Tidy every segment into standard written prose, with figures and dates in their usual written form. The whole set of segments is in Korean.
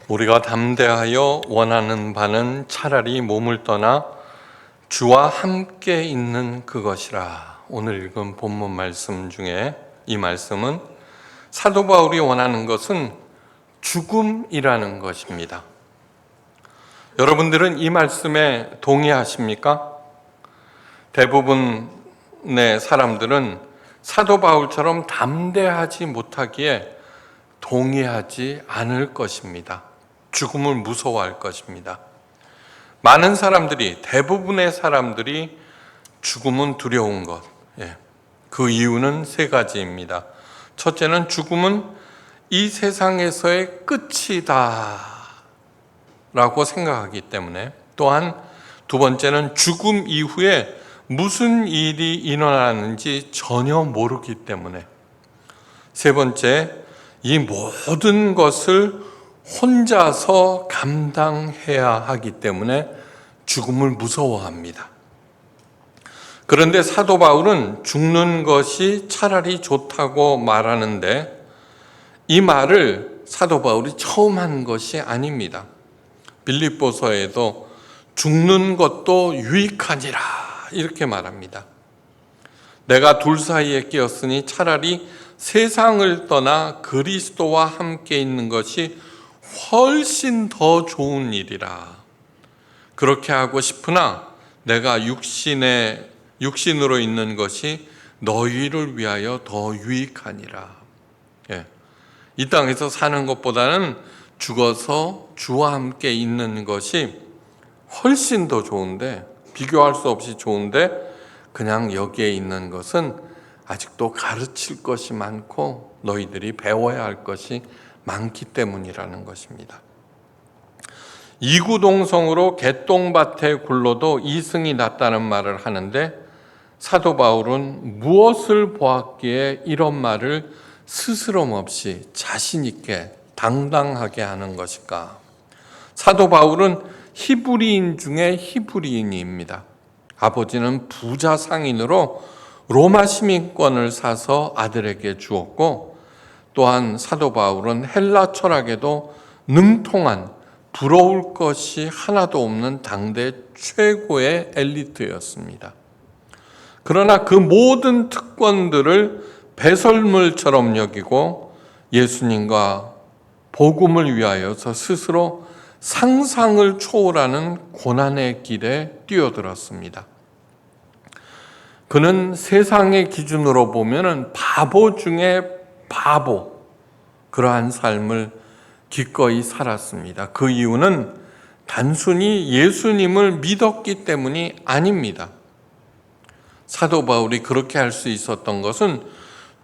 우리가 담대하여 원하는 바는 차라리 몸을 떠나 주와 함께 있는 그것이라. 오늘 읽은 본문 말씀 중에 이 말씀은 사도 바울이 원하는 것은 죽음이라는 것입니다. 여러분들은 이 말씀에 동의하십니까? 대부분의 사람들은 사도 바울처럼 담대하지 못하기에 동의하지 않을 것입니다. 죽음을 무서워할 것입니다. 많은 사람들이, 대부분의 사람들이 죽음은 두려운 것. 그 이유는 세 가지입니다. 첫째는 죽음은 이 세상에서의 끝이다 라고 생각하기 때문에, 또한 두 번째는 죽음 이후에 무슨 일이 일어나는지 전혀 모르기 때문에, 세 번째, 이 모든 것을 혼자서 감당해야 하기 때문에 죽음을 무서워합니다. 그런데 사도 바울은 죽는 것이 차라리 좋다고 말하는데, 이 말을 사도 바울이 처음 한 것이 아닙니다. 빌립보서에도 죽는 것도 유익하니라 이렇게 말합니다. 내가 둘 사이에 끼었으니 차라리 세상을 떠나 그리스도와 함께 있는 것이 훨씬 더 좋은 일이라. 그렇게 하고 싶으나 내가 육신으로 있는 것이 너희를 위하여 더 유익하니라. 이 땅에서 사는 것보다는 죽어서 주와 함께 있는 것이 훨씬 더 좋은데, 비교할 수 없이 좋은데, 그냥 여기에 있는 것은 아직도 가르칠 것이 많고 너희들이 배워야 할 것이 많기 때문이라는 것입니다. 이구동성으로 개똥밭에 굴러도 이승이 낫다는 말을 하는데, 사도 바울은 무엇을 보았기에 이런 말을 스스럼 없이 자신 있게 당당하게 하는 것일까? 사도 바울은 히브리인 중에 히브리인입니다. 아버지는 부자 상인으로 로마 시민권을 사서 아들에게 주었고, 또한 사도 바울은 헬라 철학에도 능통한, 부러울 것이 하나도 없는 당대 최고의 엘리트였습니다. 그러나 그 모든 특권들을 배설물처럼 여기고 예수님과 복음을 위하여서 스스로 상상을 초월하는 고난의 길에 뛰어들었습니다. 그는 세상의 기준으로 보면 바보 중에 바보, 그러한 삶을 기꺼이 살았습니다. 그 이유는 단순히 예수님을 믿었기 때문이 아닙니다. 사도 바울이 그렇게 할 수 있었던 것은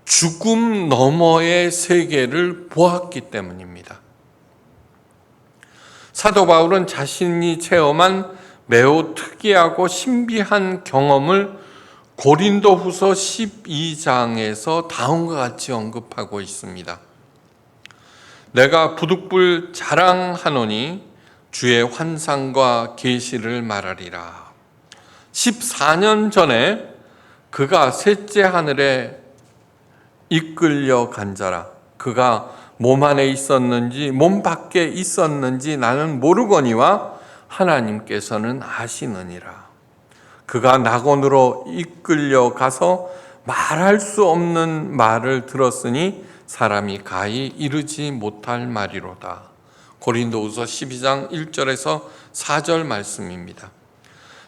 죽음 너머의 세계를 보았기 때문입니다. 사도 바울은 자신이 체험한 매우 특이하고 신비한 경험을 고린도후서 12장에서 다음과 같이 언급하고 있습니다. 내가 부득불 자랑하노니 주의 환상과 계시를 말하리라. 14년 전에 그가 셋째 하늘에 이끌려 간 자라. 그가 몸 안에 있었는지 몸 밖에 있었는지 나는 모르거니와 하나님께서는 아시느니라. 그가 낙원으로 이끌려 가서 말할 수 없는 말을 들었으니 사람이 가히 이르지 못할 말이로다. 고린도후서 12장 1절에서 4절 말씀입니다.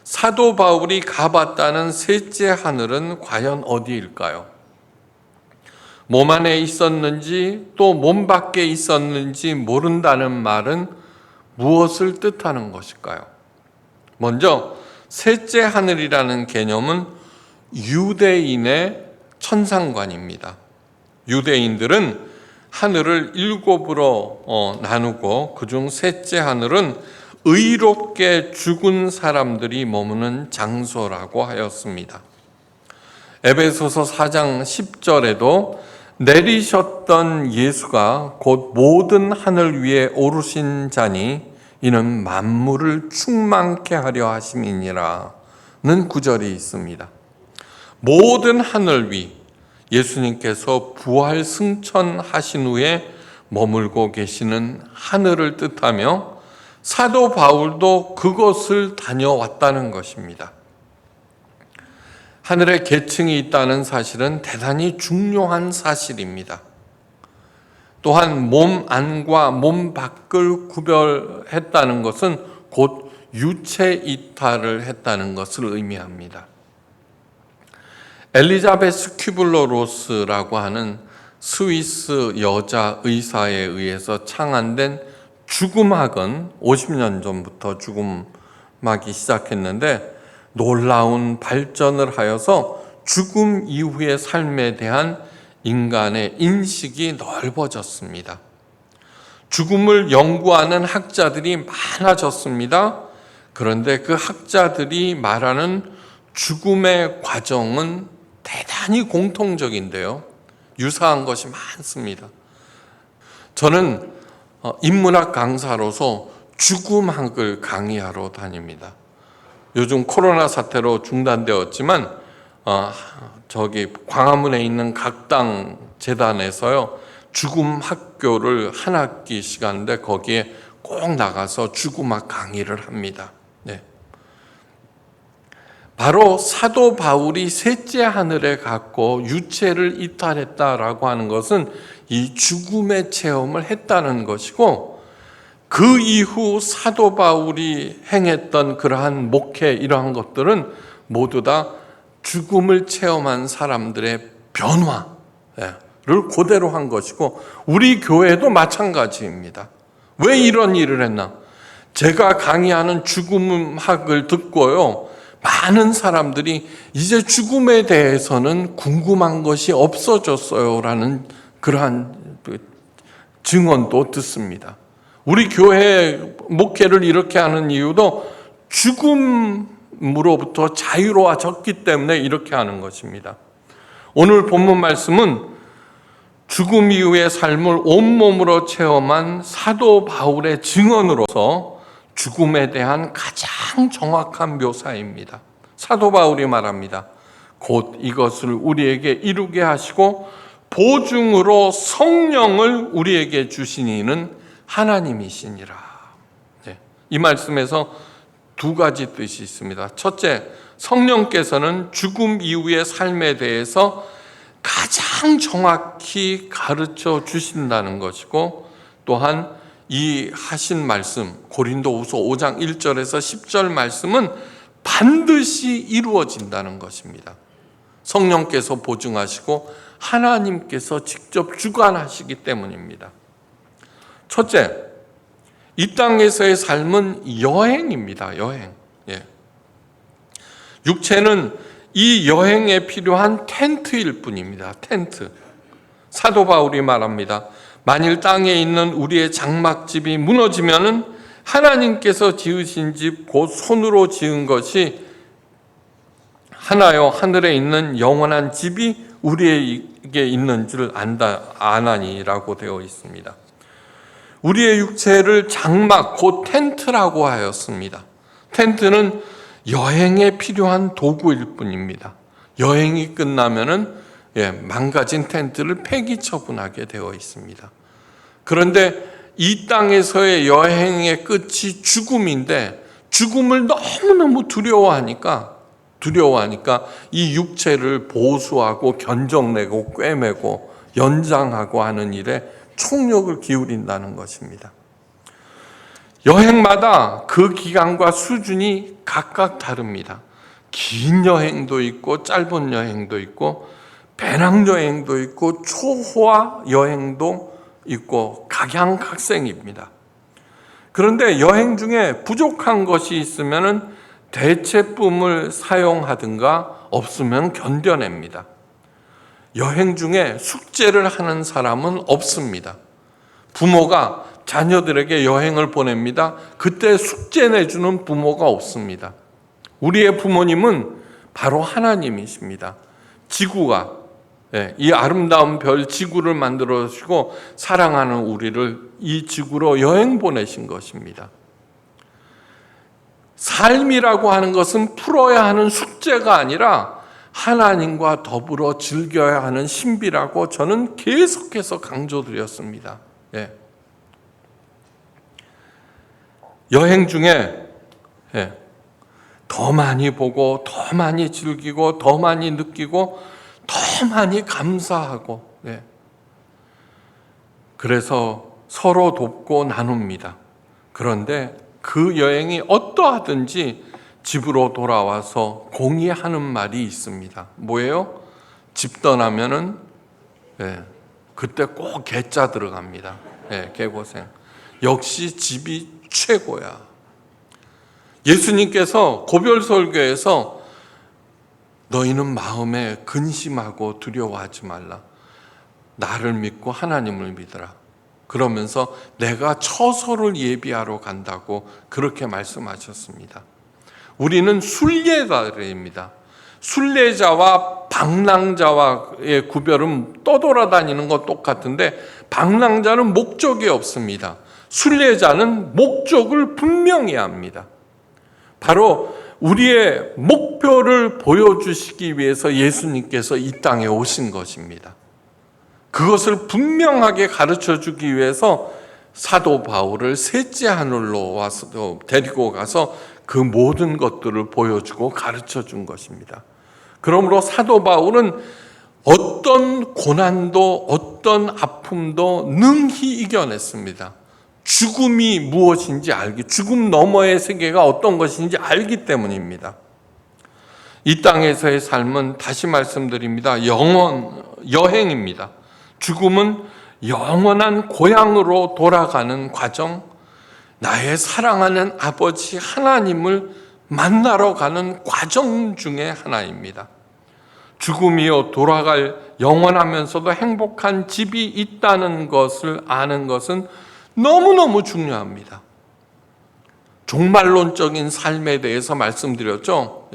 사도 바울이 가봤다는 셋째 하늘은 과연 어디일까요? 몸 안에 있었는지 또 몸 밖에 있었는지 모른다는 말은 무엇을 뜻하는 것일까요? 먼저 셋째 하늘이라는 개념은 유대인의 천상관입니다. 유대인들은 하늘을 7으로 나누고 그중 셋째 하늘은 의롭게 죽은 사람들이 머무는 장소라고 하였습니다. 에베소서 4장 10절에도 내리셨던 예수가 곧 모든 하늘 위에 오르신 자니 이는 만물을 충만케 하려 하심이니라 는 구절이 있습니다. 모든 하늘 위, 예수님께서 부활 승천하신 후에 머물고 계시는 하늘을 뜻하며 사도 바울도 그곳을 다녀왔다는 것입니다. 하늘에 계층이 있다는 사실은 대단히 중요한 사실입니다. 또한 몸 안과 몸 밖을 구별했다는 것은 곧 유체 이탈을 했다는 것을 의미합니다. 엘리자베스 큐블러 로스라고 하는 스위스 여자 의사에 의해서 창안된 죽음학은 50년 전부터 죽음학이 시작했는데 놀라운 발전을 하여서 죽음 이후의 삶에 대한 인간의 인식이 넓어졌습니다. 죽음을 연구하는 학자들이 많아졌습니다. 그런데 그 학자들이 말하는 죽음의 과정은 대단히 공통적인데요. 유사한 것이 많습니다. 저는 인문학 강사로서 죽음학을 강의하러 다닙니다. 요즘 코로나 사태로 중단되었지만 저기 광화문에 있는 각당 재단에서요 죽음 학교를 한 학기씩 하는데 거기에 꼭 나가서 죽음학 강의를 합니다. 네. 바로 사도 바울이 셋째 하늘에 갔고 유체를 이탈했다라고 하는 것은 이 죽음의 체험을 했다는 것이고, 그 이후 사도 바울이 행했던 그러한 목회 이러한 것들은 모두 다 죽음을 체험한 사람들의 변화를 그대로 한 것이고, 우리 교회도 마찬가지입니다. 왜 이런 일을 했나? 제가 강의하는 죽음학을 듣고요, 많은 사람들이 이제 죽음에 대해서는 궁금한 것이 없어졌어요 라는 그러한 증언도 듣습니다. 우리 교회 목회를 이렇게 하는 이유도 죽음으로부터 자유로워졌기 때문에 이렇게 하는 것입니다. 오늘 본문 말씀은 죽음 이후의 삶을 온몸으로 체험한 사도 바울의 증언으로서 죽음에 대한 가장 정확한 묘사입니다. 사도 바울이 말합니다. 곧 이것을 우리에게 이루게 하시고 보증으로 성령을 우리에게 주신 이는 하나님이시니라. 네, 이 말씀에서 두 가지 뜻이 있습니다. 첫째, 성령께서는 죽음 이후의 삶에 대해서 가장 정확히 가르쳐 주신다는 것이고, 또한 이 하신 말씀 고린도후서 5장 1절에서 10절 말씀은 반드시 이루어진다는 것입니다. 성령께서 보증하시고 하나님께서 직접 주관하시기 때문입니다. 첫째, 이 땅에서의 삶은 여행입니다. 여행. 예. 육체는 이 여행에 필요한 텐트일 뿐입니다. 텐트. 사도 바울이 말합니다. 만일 땅에 있는 우리의 장막집이 무너지면은 하나님께서 지으신 집 곧 손으로 지은 것이 하나요 하늘에 있는 영원한 집이 우리에게 있는 줄 아나니라고 되어 있습니다. 우리의 육체를 장막 곧 텐트라고 하였습니다. 텐트는 여행에 필요한 도구일 뿐입니다. 여행이 끝나면은 망가진 텐트를 폐기 처분하게 되어 있습니다. 그런데 이 땅에서의 여행의 끝이 죽음인데, 죽음을 너무너무 두려워하니까 이 육체를 보수하고 견적내고 꿰매고 연장하고 하는 일에 총력을 기울인다는 것입니다. 여행마다 그 기간과 수준이 각각 다릅니다. 긴 여행도 있고 짧은 여행도 있고 배낭여행도 있고 초호화 여행도 있고 각양각색입니다. 그런데 여행 중에 부족한 것이 있으면 대체품을 사용하든가 없으면 견뎌냅니다. 여행 중에 숙제를 하는 사람은 없습니다. 부모가 자녀들에게 여행을 보냅니다. 그때 숙제 내주는 부모가 없습니다. 우리의 부모님은 바로 하나님이십니다. 지구가 이 아름다운 별 지구를 만들어 주시고 사랑하는 우리를 이 지구로 여행 보내신 것입니다. 삶이라고 하는 것은 풀어야 하는 숙제가 아니라 하나님과 더불어 즐겨야 하는 신비라고 저는 계속해서 강조드렸습니다. 예. 여행 중에 더 많이 보고 더 많이 즐기고 더 많이 느끼고 더 많이 감사하고 그래서 서로 돕고 나눕니다. 그런데 그 여행이 어떠하든지 집으로 돌아와서 공의하는 말이 있습니다. 뭐예요? 집 떠나면은 그때 꼭 개짜 들어갑니다. 개고생. 역시 집이 최고야. 예수님께서 고별설교에서 너희는 마음에 근심하고 두려워하지 말라. 나를 믿고 하나님을 믿으라. 그러면서 내가 처소를 예비하러 간다고 그렇게 말씀하셨습니다. 우리는 순례자들입니다. 순례자와 방랑자와의 구별은 떠돌아다니는 것 똑같은데 방랑자는 목적이 없습니다. 순례자는 목적을 분명히 합니다. 바로 우리의 목표를 보여주시기 위해서 예수님께서 이 땅에 오신 것입니다. 그것을 분명하게 가르쳐주기 위해서 사도 바울을 셋째 하늘로 와서 데리고 가서 그 모든 것들을 보여주고 가르쳐준 것입니다. 그러므로 사도 바울은 어떤 고난도 어떤 아픔도 능히 이겨냈습니다. 죽음이 무엇인지 죽음 너머의 세계가 어떤 것인지 알기 때문입니다. 이 땅에서의 삶은 다시 말씀드립니다. 여행입니다. 죽음은 영원한 고향으로 돌아가는 과정, 나의 사랑하는 아버지 하나님을 만나러 가는 과정 중에 하나입니다. 죽음이요 돌아갈 영원하면서도 행복한 집이 있다는 것을 아는 것은 너무너무 중요합니다. 종말론적인 삶에 대해서 말씀드렸죠.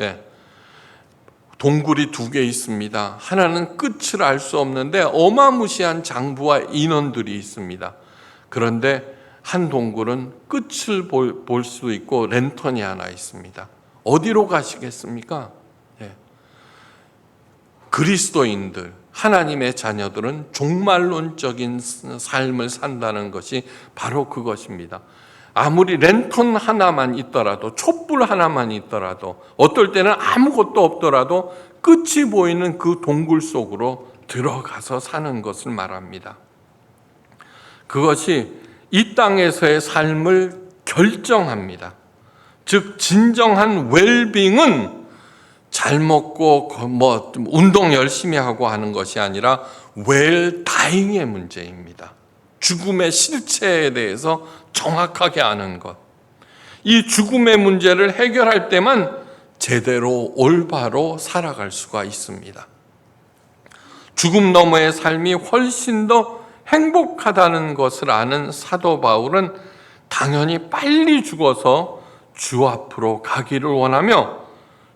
동굴이 2개 있습니다. 하나는 끝을 알 수 없는데 어마무시한 장부와 인원들이 있습니다. 그런데 한 동굴은 끝을 볼 수 있고 랜턴이 하나 있습니다. 어디로 가시겠습니까? 그리스도인들, 하나님의 자녀들은 종말론적인 삶을 산다는 것이 바로 그것입니다. 아무리 랜턴 하나만 있더라도, 촛불 하나만 있더라도, 어떨 때는 아무것도 없더라도 끝이 보이는 그 동굴 속으로 들어가서 사는 것을 말합니다. 그것이 이 땅에서의 삶을 결정합니다. 즉 진정한 웰빙은 잘 먹고 운동 열심히 하고 하는 것이 아니라 웰다잉의 문제입니다. 죽음의 실체에 대해서 정확하게 아는 것. 이 죽음의 문제를 해결할 때만 제대로 올바로 살아갈 수가 있습니다. 죽음 너머의 삶이 훨씬 더 행복하다는 것을 아는 사도 바울은 당연히 빨리 죽어서 주 앞으로 가기를 원하며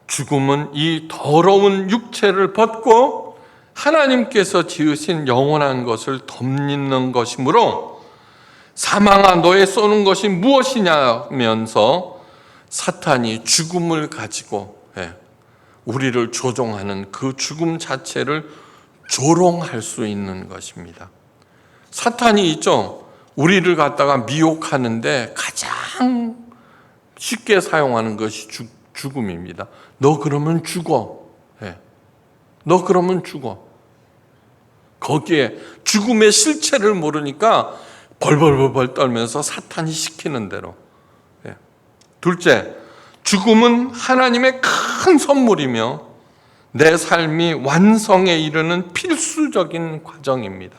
죽음은 이 더러운 육체를 벗고 하나님께서 지으신 영원한 것을 덧입는 것이므로 사망아 너의 쏘는 것이 무엇이냐면서 사탄이 죽음을 가지고 우리를 조종하는 그 죽음 자체를 조롱할 수 있는 것입니다. 사탄이 있죠. 우리를 갖다가 미혹하는데 가장 쉽게 사용하는 것이 죽음입니다. 너 그러면 죽어. 너 그러면 죽어. 거기에 죽음의 실체를 모르니까 벌벌벌 떨면서 사탄이 시키는 대로. 둘째, 죽음은 하나님의 큰 선물이며 내 삶이 완성에 이르는 필수적인 과정입니다.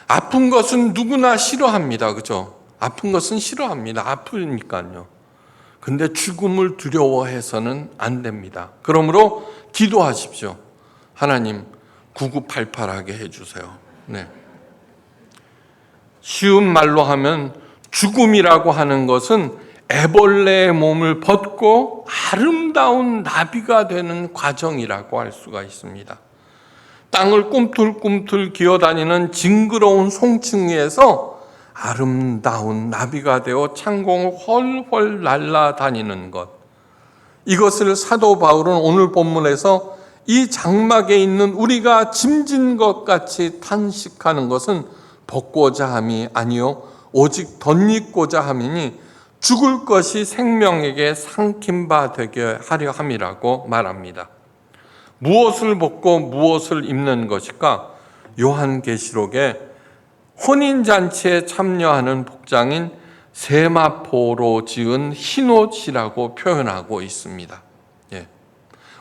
아픈 것은 누구나 싫어합니다. 그죠? 아픈 것은 싫어합니다. 아프니까요. 근데 죽음을 두려워해서는 안 됩니다. 그러므로 기도하십시오. 하나님 9988하게 해주세요. 쉬운 말로 하면 죽음이라고 하는 것은 애벌레의 몸을 벗고 아름다운 나비가 되는 과정이라고 할 수가 있습니다. 땅을 꿈틀꿈틀 기어다니는 징그러운 송충이에서 아름다운 나비가 되어 창공을 훨훨 날아다니는 것. 이것을 사도 바울은 오늘 본문에서 이 장막에 있는 우리가 짐진 것 같이 탄식하는 것은 벗고자 함이 아니요 오직 덧입고자 함이니 죽을 것이 생명에게 삼킨 바 되게 하려 함이라고 말합니다. 무엇을 벗고 무엇을 입는 것일까? 요한계시록에 혼인잔치에 참여하는 복장인 세마포로 지은 흰옷이라고 표현하고 있습니다.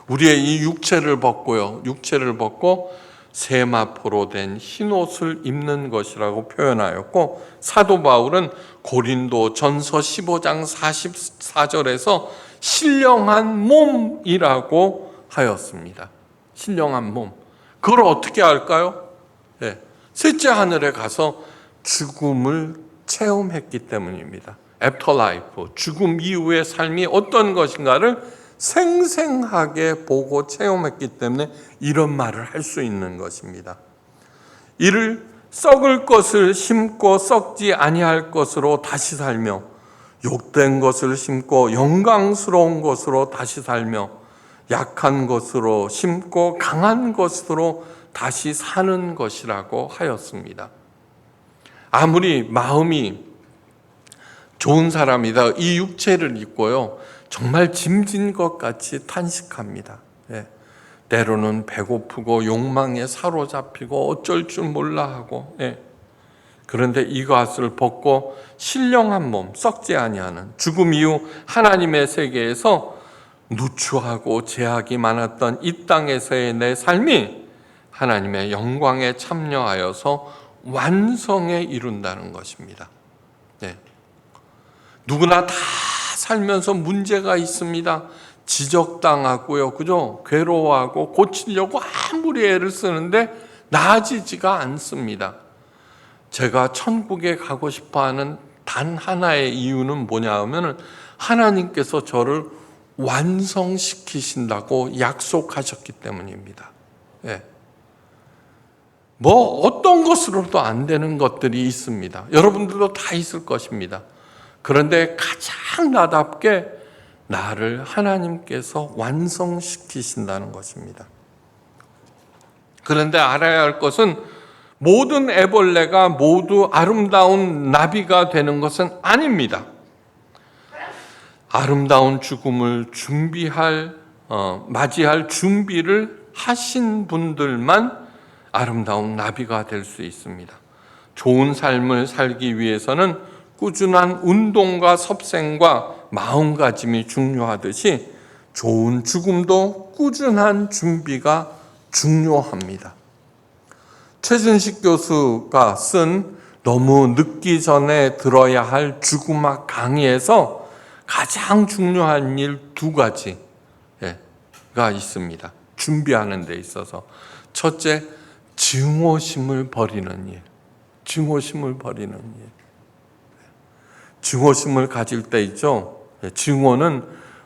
우리의 이 육체를 벗고요. 육체를 벗고 세마포로 된 흰옷을 입는 것이라고 표현하였고, 사도 바울은 고린도 전서 15장 44절에서 신령한 몸이라고 하였습니다. 신령한 몸. 그걸 어떻게 알까요? 셋째 하늘에 가서 죽음을 체험했기 때문입니다. 애프터라이프, 죽음 이후의 삶이 어떤 것인가를 생생하게 보고 체험했기 때문에 이런 말을 할 수 있는 것입니다. 이를 썩을 것을 심고 썩지 아니할 것으로 다시 살며, 욕된 것을 심고 영광스러운 것으로 다시 살며, 약한 것으로 심고 강한 것으로 다시 사는 것이라고 하였습니다. 아무리 마음이 좋은 사람이다 이 육체를 입고요, 정말 짐진 것 같이 탄식합니다. 때로는 배고프고 욕망에 사로잡히고 어쩔 줄 몰라 하고, 그런데 이것을 벗고 신령한 몸, 썩지 아니하는 죽음 이후 하나님의 세계에서 누추하고 제약이 많았던 이 땅에서의 내 삶이 하나님의 영광에 참여하여서 완성에 이룬다는 것입니다. 누구나 다 살면서 문제가 있습니다. 지적당하고요, 그죠? 괴로워하고 고치려고 아무리 애를 쓰는데 나아지지가 않습니다. 제가 천국에 가고 싶어하는 단 하나의 이유는 뭐냐 하면은 하나님께서 저를 완성시키신다고 약속하셨기 때문입니다. 뭐 어떤 것으로도 안 되는 것들이 있습니다. 여러분들도 다 있을 것입니다. 그런데 가장 나답게 나를 하나님께서 완성시키신다는 것입니다. 그런데 알아야 할 것은 모든 애벌레가 모두 아름다운 나비가 되는 것은 아닙니다. 아름다운 죽음을 맞이할 준비를 하신 분들만 아름다운 나비가 될 수 있습니다. 좋은 삶을 살기 위해서는 꾸준한 운동과 섭생과 마음가짐이 중요하듯이 좋은 죽음도 꾸준한 준비가 중요합니다. 최진식 교수가 쓴 너무 늦기 전에 들어야 할 죽음학 강의에서 가장 중요한 일 2가지가 있습니다. 준비하는 데 있어서. 첫째, 증오심을 버리는 일. 증오심을 버리는 일. 증오심을 가질 때 있죠. 증오는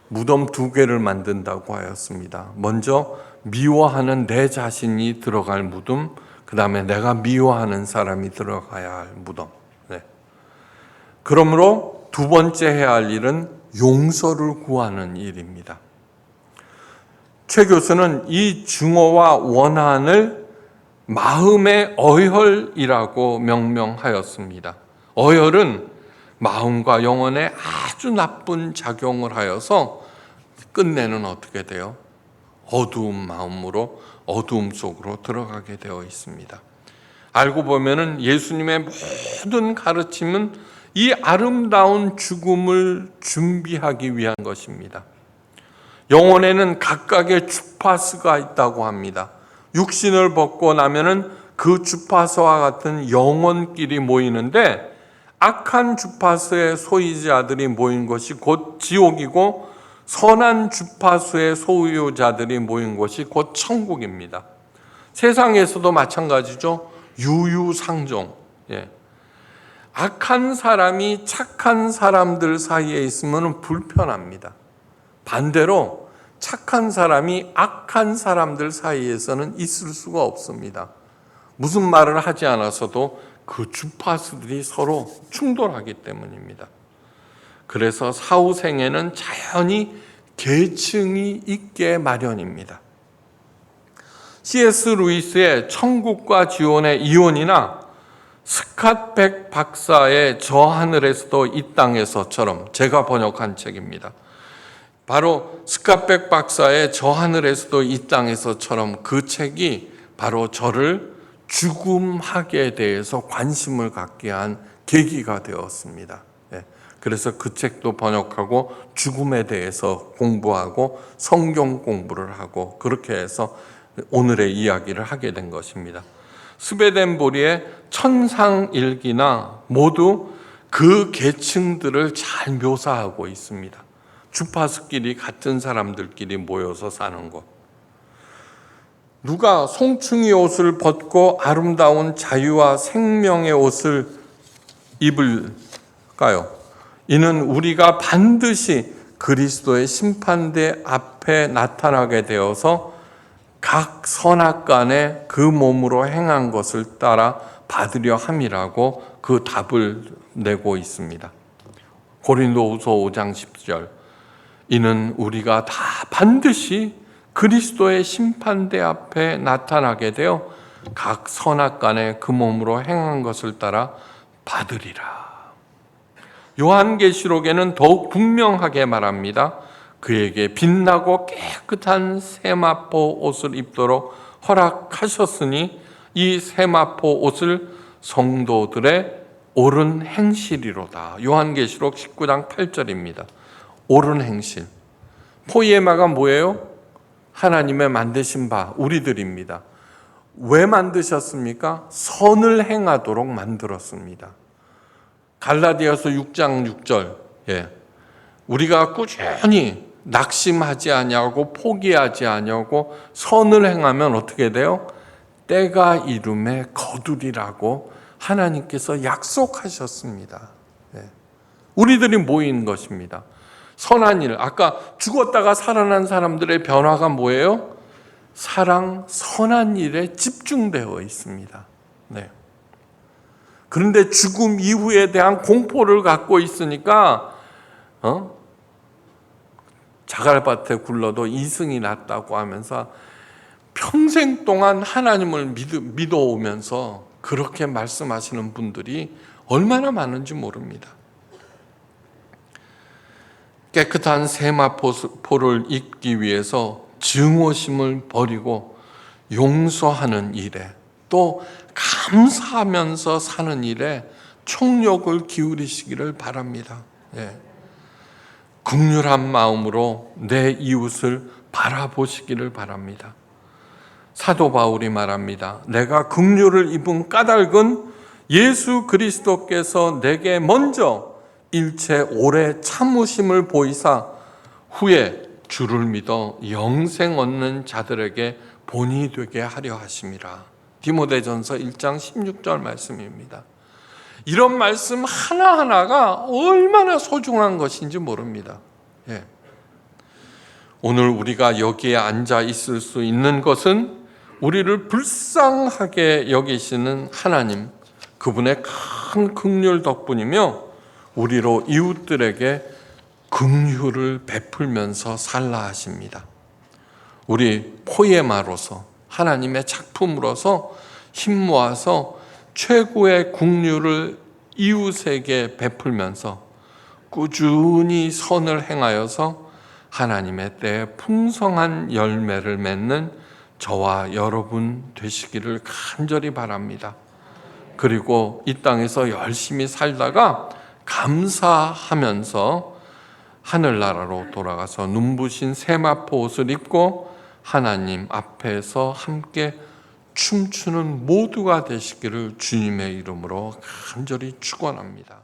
무덤 2개를 만든다고 하였습니다. 먼저 미워하는 내 자신이 들어갈 무덤, 그 다음에 내가 미워하는 사람이 들어가야 할 무덤. 그러므로 2번째 해야 할 일은 용서를 구하는 일입니다. 최 교수는 이 증오와 원한을 마음의 어혈이라고 명명하였습니다. 어혈은 마음과 영혼에 아주 나쁜 작용을 하여서 끝내는 어떻게 돼요? 어두운 마음으로 어두움 속으로 들어가게 되어 있습니다. 알고 보면은 예수님의 모든 가르침은 이 아름다운 죽음을 준비하기 위한 것입니다. 영혼에는 각각의 주파수가 있다고 합니다. 육신을 벗고 나면은 그 주파수와 같은 영혼끼리 모이는데, 악한 주파수의 소유자들이 모인 것이 곧 지옥이고, 선한 주파수의 소유자들이 모인 것이 곧 천국입니다. 세상에서도 마찬가지죠. 유유상종. 악한 사람이 착한 사람들 사이에 있으면 불편합니다. 반대로 착한 사람이 악한 사람들 사이에서는 있을 수가 없습니다. 무슨 말을 하지 않아서도 그 주파수들이 서로 충돌하기 때문입니다. 그래서 사후생에는 자연히 계층이 있게 마련입니다. C.S. 루이스의 천국과 지옥의 이혼이나 스캇백 박사의 저 하늘에서도 이 땅에서처럼, 제가 번역한 책입니다. 바로 스캇백 박사의 저 하늘에서도 이 땅에서처럼, 그 책이 바로 저를 죽음학에 대해서 관심을 갖게 한 계기가 되었습니다. 그래서 그 책도 번역하고 죽음에 대해서 공부하고 성경 공부를 하고, 그렇게 해서 오늘의 이야기를 하게 된 것입니다. 스웨덴보리의 천상일기나 모두 그 계층들을 잘 묘사하고 있습니다. 주파수끼리 같은 사람들끼리 모여서 사는 것. 누가 송충이 옷을 벗고 아름다운 자유와 생명의 옷을 입을까요? 이는 우리가 반드시 그리스도의 심판대 앞에 나타나게 되어서 각 선악간에 그 몸으로 행한 것을 따라 받으려 함이라고 그 답을 내고 있습니다. 고린도후서 5장 10절. 이는 우리가 다 반드시 그리스도의 심판대 앞에 나타나게 되어 각 선악간에 그 몸으로 행한 것을 따라 받으리라. 요한계시록에는 더욱 분명하게 말합니다. 그에게 빛나고 깨끗한 세마포 옷을 입도록 허락하셨으니 이 세마포 옷을 성도들의 옳은 행실이로다. 요한계시록 19장 8절입니다. 옳은 행실. 포이에마가 뭐예요? 하나님의 만드신 바, 우리들입니다. 왜 만드셨습니까? 선을 행하도록 만들었습니다. 갈라디아서 6장 6절. 우리가 꾸준히 낙심하지 아니하고 포기하지 아니하고 선을 행하면 어떻게 돼요? 때가 이름에 거두리라고 하나님께서 약속하셨습니다. 우리들이 모인 것입니다. 선한 일, 아까 죽었다가 살아난 사람들의 변화가 뭐예요? 사랑, 선한 일에 집중되어 있습니다. 그런데 죽음 이후에 대한 공포를 갖고 있으니까 자갈밭에 굴러도 이승이 났다고 하면서 평생 동안 하나님을 믿어오면서 그렇게 말씀하시는 분들이 얼마나 많은지 모릅니다. 깨끗한 세마포를 입기 위해서 증오심을 버리고 용서하는 일에, 또 감사하면서 사는 일에 총력을 기울이시기를 바랍니다. 긍휼한 마음으로 내 이웃을 바라보시기를 바랍니다. 사도 바울이 말합니다. 내가 긍휼을 입은 까닭은 예수 그리스도께서 내게 먼저 일체 오래 참으심을 보이사 후에 주를 믿어 영생 얻는 자들에게 본이 되게 하려 하심이라. 디모데전서 1장 16절 말씀입니다. 이런 말씀 하나하나가 얼마나 소중한 것인지 모릅니다. 오늘 우리가 여기에 앉아 있을 수 있는 것은 우리를 불쌍하게 여기시는 하나님, 그분의 큰 긍휼 덕분이며 우리로 이웃들에게 긍휼을 베풀면서 살라 하십니다. 우리 포에마로서, 하나님의 작품으로서 힘 모아서 최고의 긍휼을 이웃에게 베풀면서 꾸준히 선을 행하여서 하나님의 때에 풍성한 열매를 맺는 저와 여러분 되시기를 간절히 바랍니다. 그리고 이 땅에서 열심히 살다가 감사하면서 하늘나라로 돌아가서 눈부신 세마포 옷을 입고 하나님 앞에서 함께 춤추는 모두가 되시기를 주님의 이름으로 간절히 축원합니다.